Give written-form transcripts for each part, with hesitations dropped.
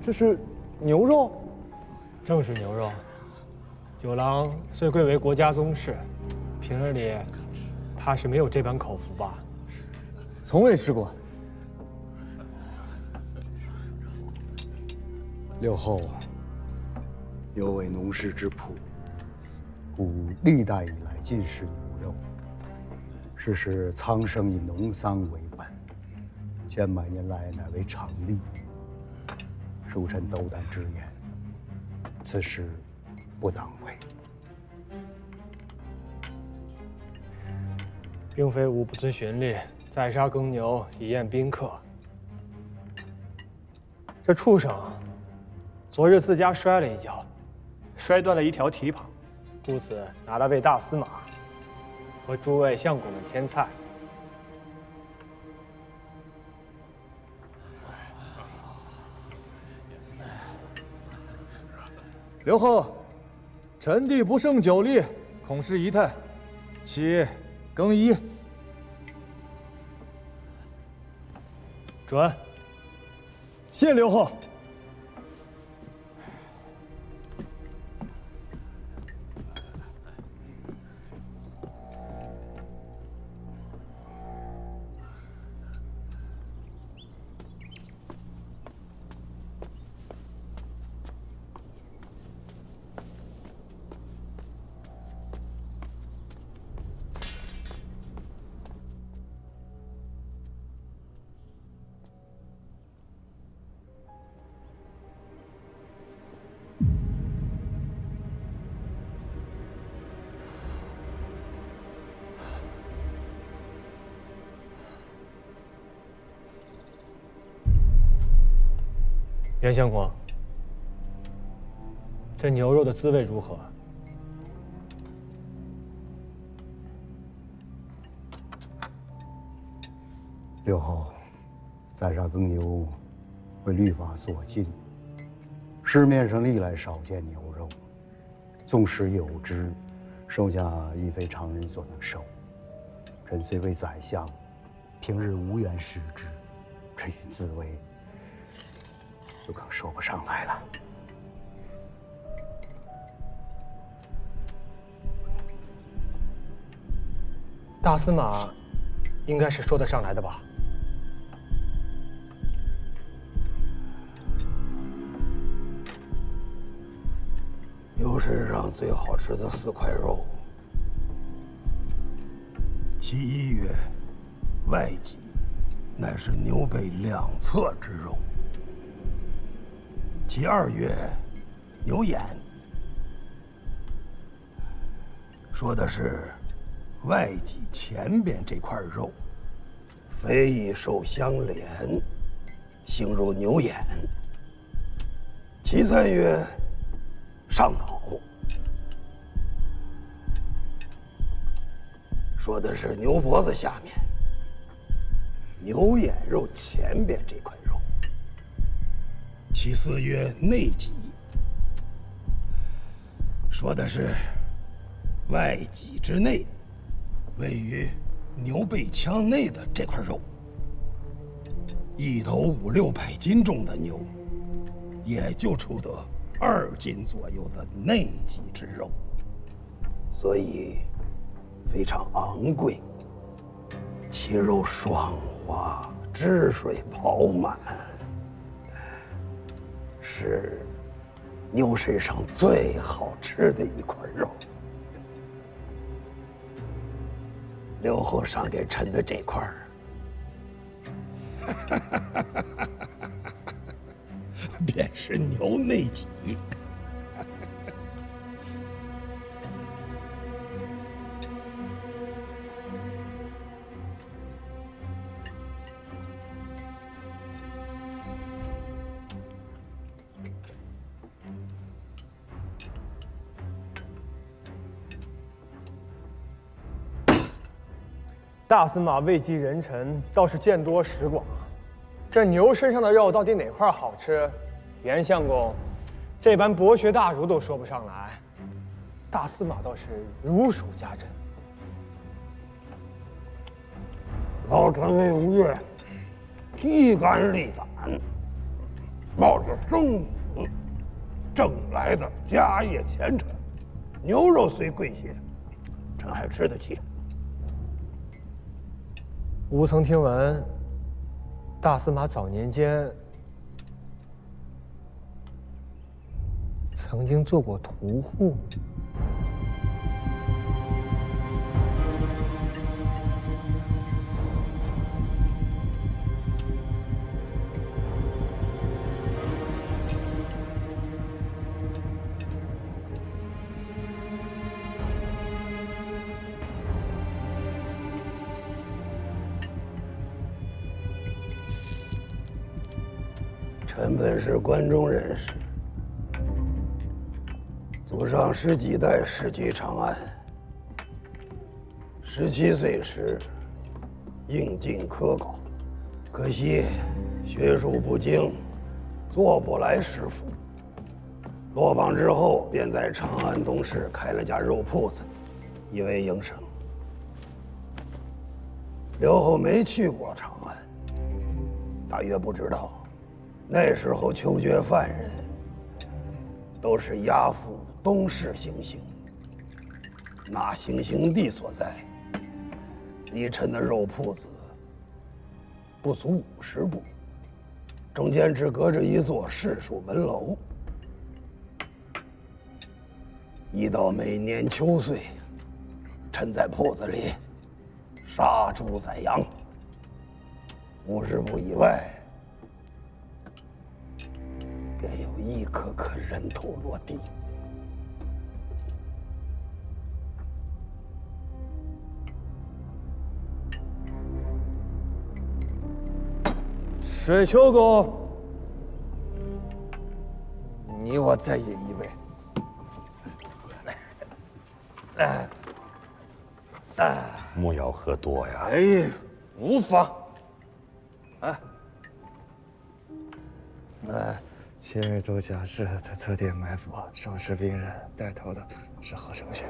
这是牛肉？正是牛肉。九郎虽贵为国家宗室，平日里怕是没有这般口福吧？从未吃过。六后有为农事之朴，故历代以来尽食牛肉。是使苍生以农桑为本，千百年来乃为常例。恕臣斗胆直言，此事不当为。并非吾不遵循例，宰杀耕牛以宴宾客。这畜生昨日自家摔了一跤，摔断了一条蹄膀，故此拿来喂大司马和诸位相公们添菜。刘后，臣弟不胜酒力，恐失仪态，其更衣。准。谢刘后。袁相公，这牛肉的滋味如何？六后，宰杀耕牛为律法所禁，市面上历来少见牛肉，纵使有之，售价亦非常人所能受。臣虽为宰相，平日无缘食之，这一滋味就更说不上来了。大司马应该是说得上来的吧？牛身上最好吃的4块肉，其一曰外脊，乃是牛背两侧之肉；其二曰牛眼，说的是外脊前边这块肉，非以受相连，形如牛眼；其三曰上脑，说的是牛脖子下面牛眼肉前边这块肉；其四曰内脊，说的是外脊之内，位于牛背腔内的这块肉。一头5、600斤重的牛，也就出得2斤左右的内脊之肉，所以非常昂贵。其肉爽滑，汁水饱满，是牛身上最好吃的一块肉。刘后赏给臣的这块儿，便是牛内脊。大司马位极人臣，倒是见多识广。这牛身上的肉到底哪块好吃？袁相公这般博学大儒都说不上来，大司马倒是如数家珍。老臣为吴越，披肝沥胆，冒着生死挣来的家业前程，牛肉虽贵些，臣还吃得起。吾曾听闻，大司马早年间曾经做过屠户。臣本是关中人士，祖上十几代世居长安。17岁时应进科考，可惜学术不精，做不来师傅。落榜之后，便在长安东市开了家肉铺子，以为营生。刘后没去过长安，大约不知道。那时候囚绝犯人都是押赴东市行刑，那行刑地所在，离臣的肉铺子不足50步，中间只隔着一座市属门楼。一到每年秋岁，臣在铺子里杀猪宰羊，50步以外便有一颗颗人头落地。水丘公，你我再饮一杯。莫要喝多呀！哎，无妨。前日都假释在侧殿埋伏，收拾病人，带头的是何承轩。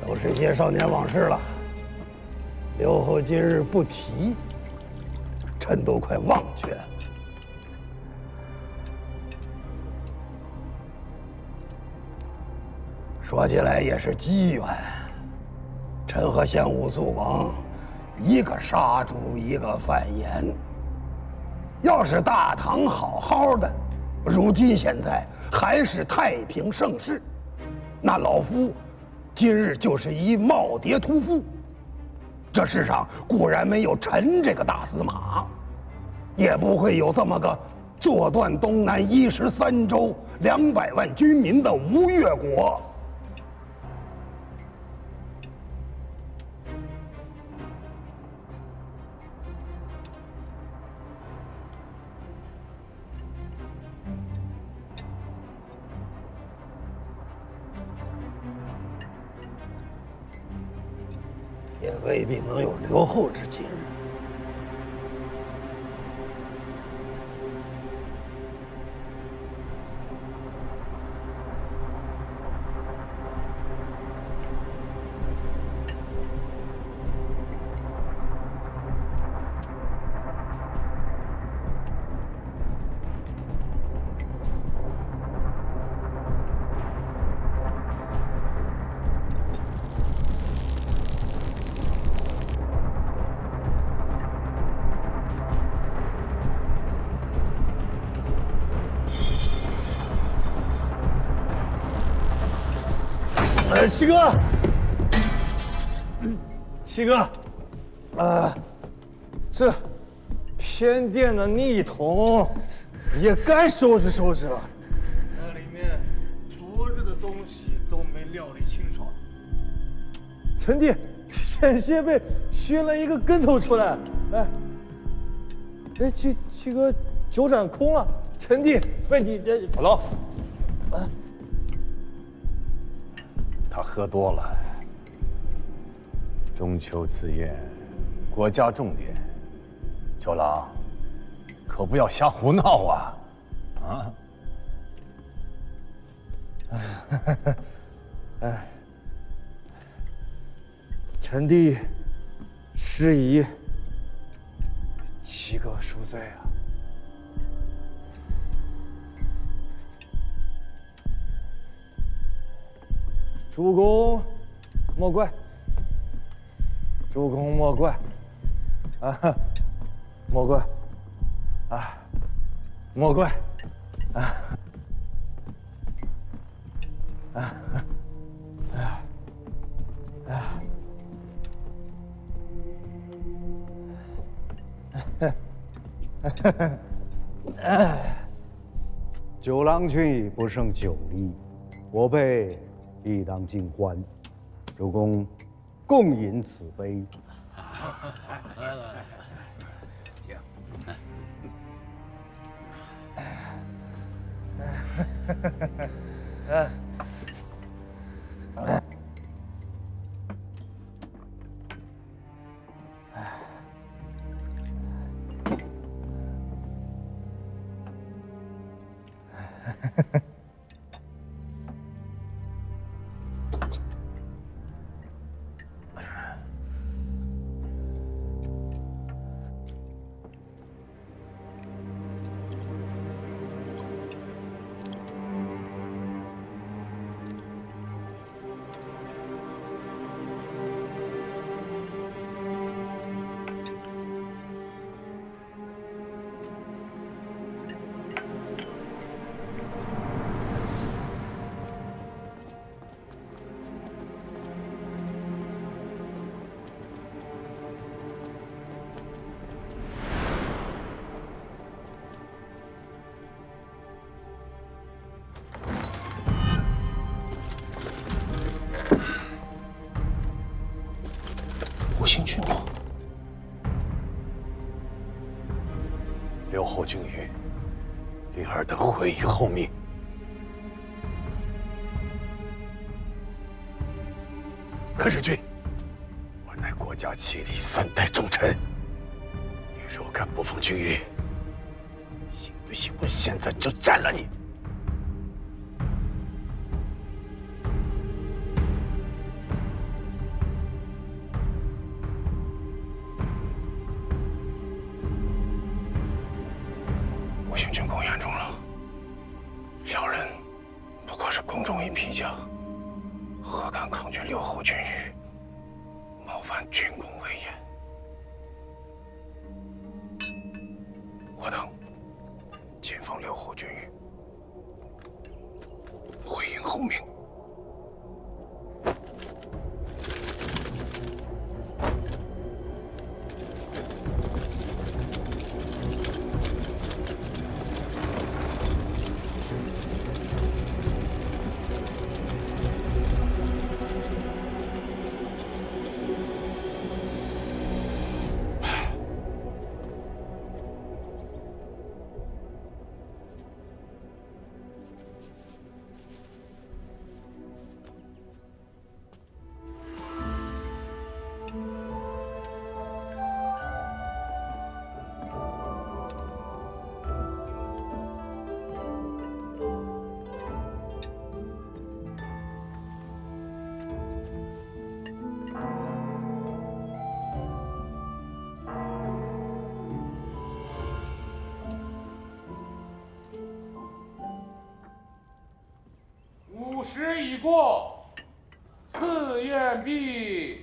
都是些少年往事了。刘后今日不提，臣都快忘却了。说起来也是机缘，臣和献武肃王，一个杀猪，一个贩盐。要是大唐好好的，如今现在还是太平盛世，那老夫今日就是一耄耋屠夫。这世上固然没有臣这个大司马，也不会有这么个坐断东南13州200万军民的吴越国。也未必能有刘后之今日。七哥，七哥，这偏殿的逆桶也该收拾收拾了。那里面昨日的东西都没料理清楚。臣弟险些被熏了一个跟头出来。七哥酒盏空了，臣弟问你这好了。他喝多了，中秋此夜，国家重点，九郎，可不要瞎胡闹啊！啊！哎，臣弟失仪，岂可恕罪啊！主公莫怪，主公莫怪，啊，莫怪，啊，莫怪，啊，啊，啊，啊！九郎去不胜酒力，我辈亦当尽欢。主公，共饮此杯。吴兴君王，刘侯君与灵儿等回于后命。可是君，我乃国家7里3代重臣，你若敢不奉君谕，信不信我现在就斩了你？吴兴君公言重了，小人不过是宫中一皮匠，何敢抗拒刘侯君谕，冒犯军功威严？我等谨奉刘侯君谕，回应后命。午时已过，赐宴毕。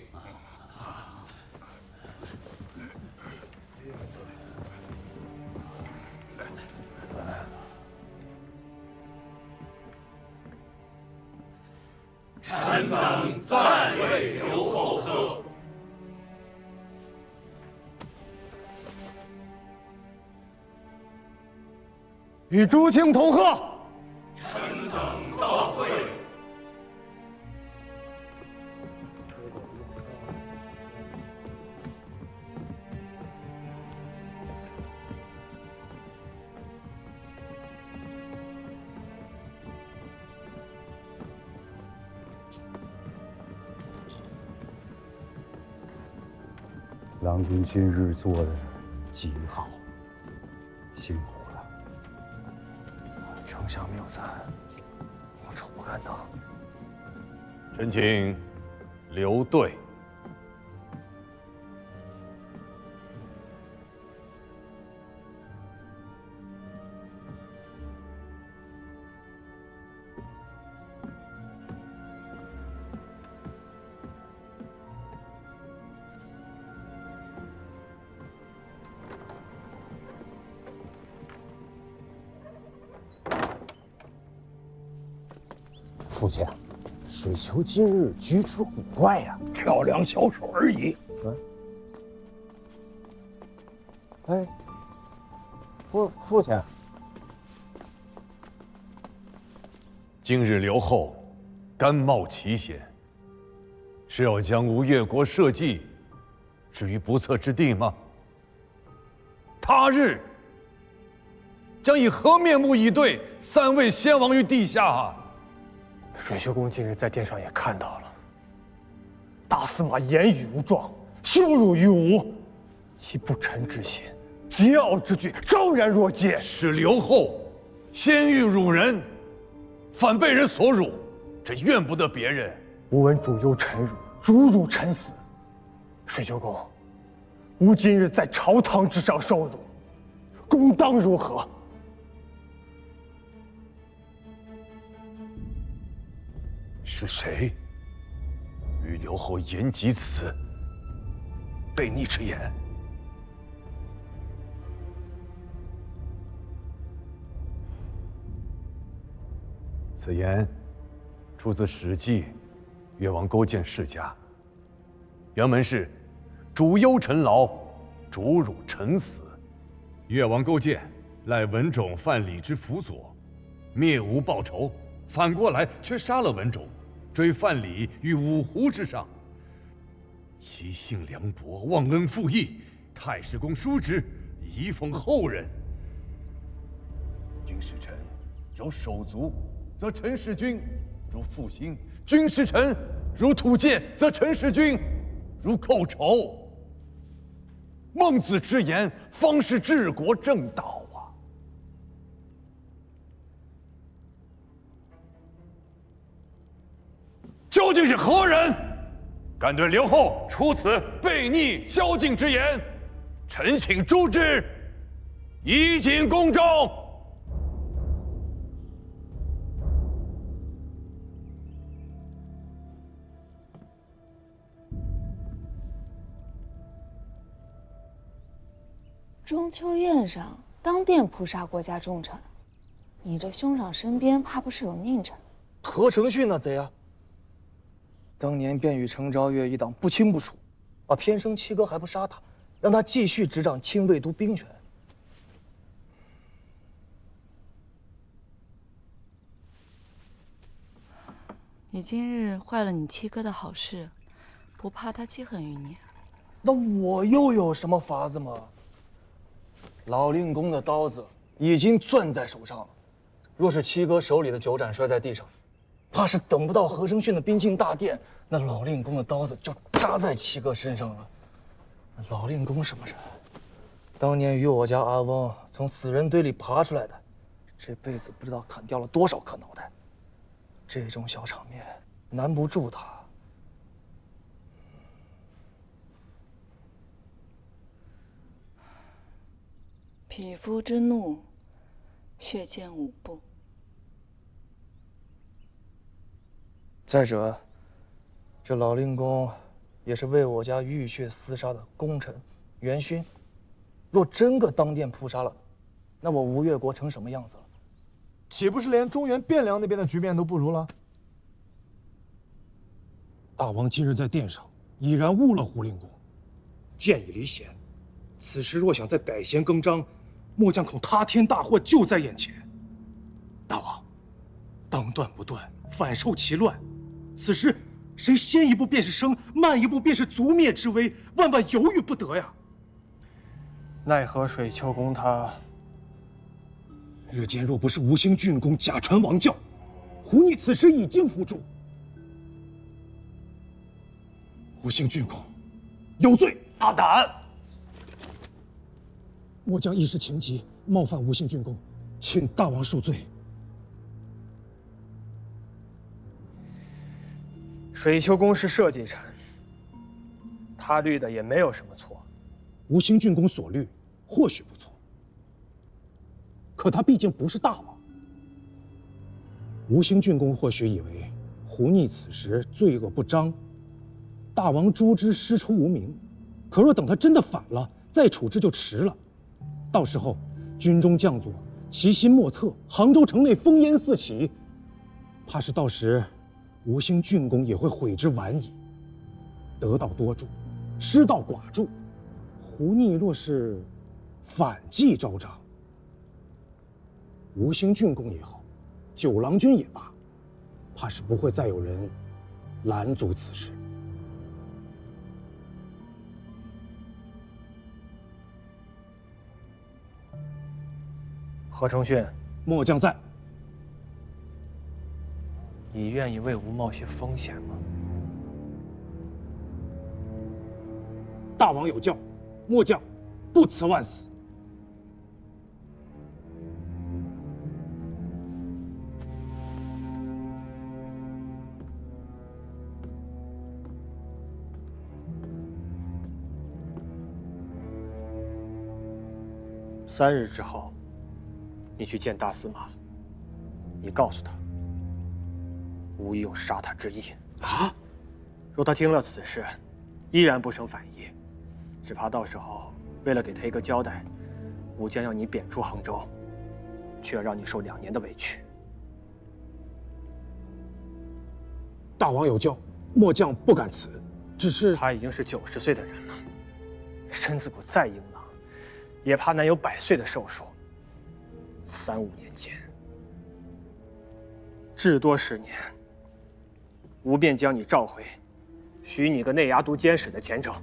臣等暂为刘后喝。与朱清同贺。臣等告退。郎君今日做的极好，辛苦了。丞相谬赞，我楚不敢当。臣请留队。父亲，水球今日举止古怪呀，跳两小手而已。哎，父亲，今日刘后甘冒奇险，是要将吴越国社稷置于不测之地吗？他日将以何面目以对三位先王于地下啊？水秀公近日在殿上也看到了，大司马言语无状，羞辱于吾，其不臣之心，桀骜之举，昭然若揭。是刘后先欲辱人，反被人所辱，这怨不得别人。吾闻主忧臣辱，主辱臣死。水秀公，吾今日在朝堂之上受辱，公当如何？是谁与刘后言及此悖逆之言？此言出自《史记·越王勾践世家》，原文是“主忧臣劳，主辱臣死”。越王勾践赖文种范蠡之辅佐，灭吴报仇，反过来却杀了文种，追范蠡于五湖之上。其性凉薄，忘恩负义，太史公叔之，以奉后人。君使臣有手足，则陈使君如负心；君使臣如土芥，则陈使君如寇仇。孟子之言，方是治国正道啊！究竟是何人敢对刘后出此悖逆宵禁之言？臣请诛之，以儆公众。中秋宴上，当殿扑杀国家重臣，你这兄长身边怕不是有佞臣？何承训那贼啊！当年便与程昭岳一党不清不楚，偏生七哥还不杀他，让他继续执掌亲卫都兵权。你今日坏了你七哥的好事，不怕他记恨于你？那我又有什么法子吗？老令公的刀子已经攥在手上了，若是七哥手里的酒盏摔在地上，怕是等不到何承训的兵进大殿，那老令公的刀子就扎在七哥身上了。老令公什么人？当年与我家阿翁从死人堆里爬出来的，这辈子不知道砍掉了多少颗脑袋。这种小场面难不住他。匹夫之怒，血溅五步。再者，这老令公也是为我家浴血厮杀的功臣元勋，若真个当殿扑杀了，那我吴越国成什么样子了？岂不是连中原汴梁那边的局面都不如了？大王今日在殿上已然误了胡令公，剑已离弦，此时若想再改弦更张，末将恐塌天大祸就在眼前。大王，当断不断，反受其乱。此时谁先一步便是生，慢一步便是族灭之危，万万犹豫不得呀！奈何水丘公他日间若不是吴兴郡公假传王教，胡逆此时已经伏诛。吴兴郡公有罪。大胆！末将一时情急，冒犯吴姓郡公，请大王恕罪。水丘公是社稷臣，他虑的也没有什么错。吴兴郡公所虑或许不错，可他毕竟不是大王。吴兴郡公或许以为胡逆此时罪恶不彰，大王诛之师出无名。可若等他真的反了，再处置就迟了。到时候军中将佐其心莫测，杭州城内烽烟四起，怕是到时吴兴郡公也会悔之晚矣。得道多助，失道寡助。胡逆若是反计招张，吴兴郡公也好，九郎君也罢，怕是不会再有人拦阻此事。何承训，末将在。你愿意为吴冒些风险吗？大王有教，末将不辞万死。3日之后，你去见大司马，你告诉他，吾已有杀他之意。啊！若他听了此事，依然不生反意，只怕到时候为了给他一个交代，吾将要你贬出杭州，却要让你受2年的委屈。大王有教，末将不敢辞。只是他已经是90岁的人了，身子骨再硬朗，也怕难有100岁的寿数。3、5年间，至多10年，吾便将你召回，许你个内衙都监使的前程。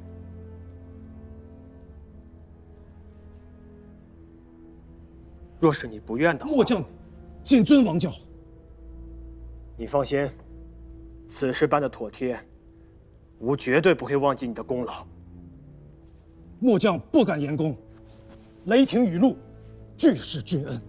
若是你不愿的话，末将谨遵王教。你放心，此事办得妥帖，吾绝对不会忘记你的功劳。末将不敢言功，雷霆雨露，俱是君恩。